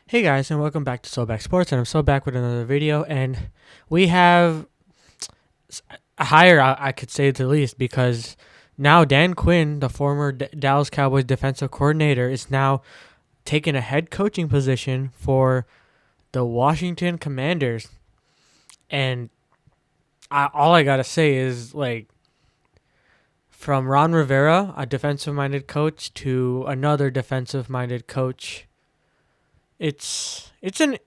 Hey guys, and welcome back to Back Sports, and I'm back with another video, and we have a hire, I could say the least, because now Dan Quinn, the former Dallas Cowboys defensive coordinator, is now taking a head coaching position for the Washington Commanders, and all I gotta say is from Ron Rivera, a defensive-minded coach, to another defensive-minded coach, it's an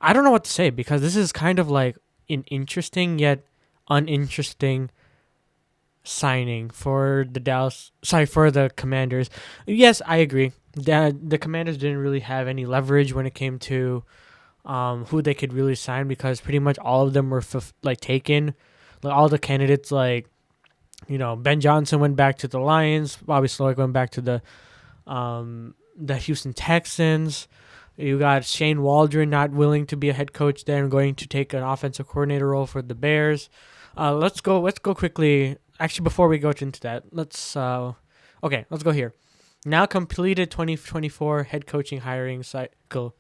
I don't know what to say because this is kind of like an interesting yet uninteresting signing for for the Commanders. Yes, I agree. The Commanders didn't really have any leverage when it came to who they could really sign because pretty much all of them were taken. Like all the candidates, Ben Johnson went back to the Lions. Bobby Slowick went back to the Houston Texans. You got Shane Waldron not willing to be a head coach there and going to take an offensive coordinator role for the Bears. Let's go. Let's go quickly. Actually, before we go into that, let's go here. Now completed 2024 head coaching hiring cycle.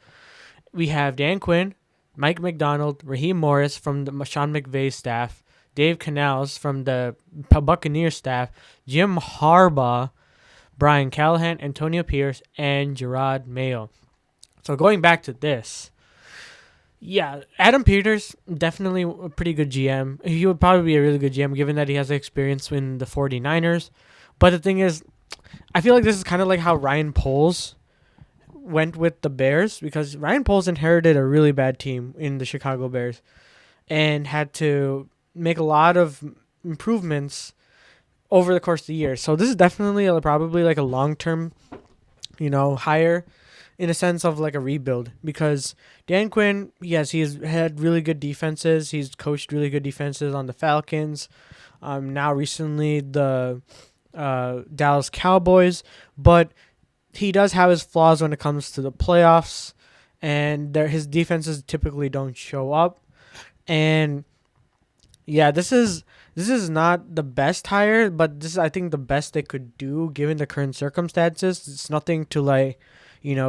We have Dan Quinn, Mike McDonald, Raheem Morris from the Sean McVay staff, Dave Canals from the Buccaneer staff, Jim Harbaugh, Brian Callahan, Antonio Pierce, and Gerard Mayo. So going back to this, yeah, Adam Peters, definitely a pretty good GM. He would probably be a really good GM given that he has experience in the 49ers. But the thing is, I feel like this is kind of like how Ryan Poles went with the Bears because Ryan Poles inherited a really bad team in the Chicago Bears and had to make a lot of improvements over the course of the year. So this is definitely probably like a long-term, hire in a sense of like a rebuild because Dan Quinn, yes, he's had really good defenses. He's coached really good defenses on the Falcons. Now recently the Dallas Cowboys, but he does have his flaws when it comes to the playoffs, and his defenses typically don't show up. And yeah, this is not the best hire, but this is I think the best they could do given the current circumstances. It's nothing to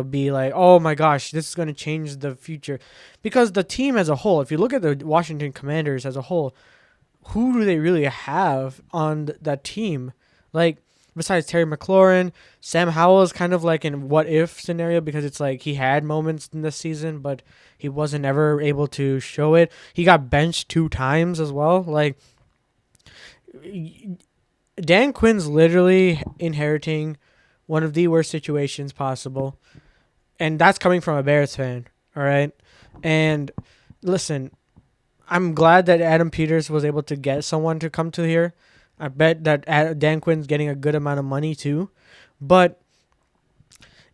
be like, oh my gosh, this is going to change the future. Because the team as a whole, if you look at the Washington Commanders as a whole, who do they really have on that team? Like, besides Terry McLaurin, Sam Howell is kind of like in what if scenario because it's like he had moments in this season, but he wasn't ever able to show it. He got benched 2 times as well. Like, Dan Quinn's literally inheriting one of the worst situations possible. And that's coming from a Bears fan, all right? And listen, I'm glad that Adam Peters was able to get someone to come to here. I bet that Dan Quinn's getting a good amount of money too. But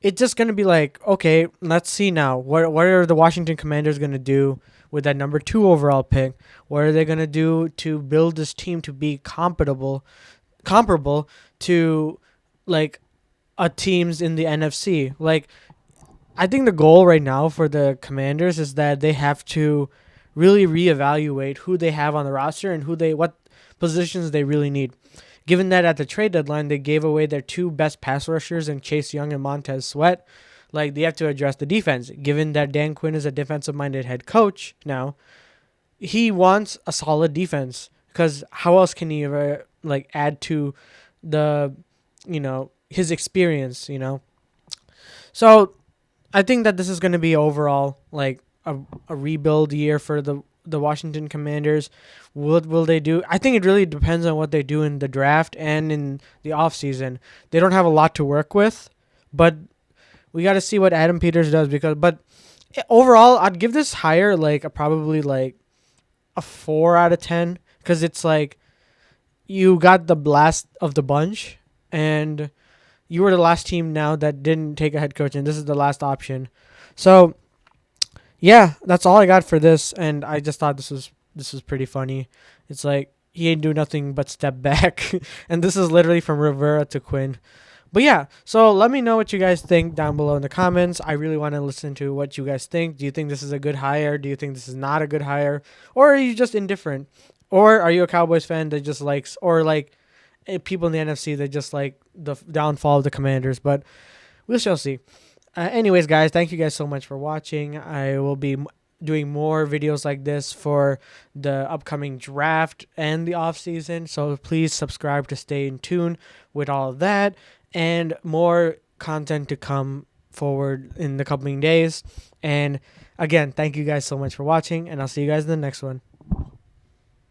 it's just going to be like, okay, let's see now. What are the Washington Commanders going to do with that number 2 overall pick? What are they going to do to build this team to be comparable to like a teams in the NFC? Like, I think the goal right now for the Commanders is that they have to really reevaluate who they have on the roster and what positions they really need. Given that at the trade deadline they gave away their 2 best pass rushers in Chase Young and Montez Sweat, like they have to address the defense. Given that Dan Quinn is a defensive-minded head coach now, he wants a solid defense because how else can he ever add to the his experience. So I think that this is going to be overall like a rebuild year for the Washington Commanders. What will they do? I think it really depends on what they do in the draft and in the offseason. They don't have a lot to work with, but we got to see what Adam Peters does but overall I'd give this hire probably a 4 out of 10 because it's like you got the blast of the bunch and you were the last team now that didn't take a head coach, and this is the last option. So, yeah, that's all I got for this, and I just thought this was pretty funny. It's like he ain't do nothing but step back, and this is literally from Rivera to Quinn. But yeah, so let me know what you guys think down below in the comments. I really want to listen to what you guys think. Do you think this is a good hire? Do you think this is not a good hire? Or are you just indifferent? Or are you a Cowboys fan that just likes, or people in the NFC that just like the downfall of the Commanders? But we shall see. Anyways, guys, thank you guys so much for watching. I will be doing more videos like this for the upcoming draft and the off season. So please subscribe to stay in tune with all of that, and more content to come forward in the coming days. And again, thank you guys so much for watching, and I'll see you guys in the next one.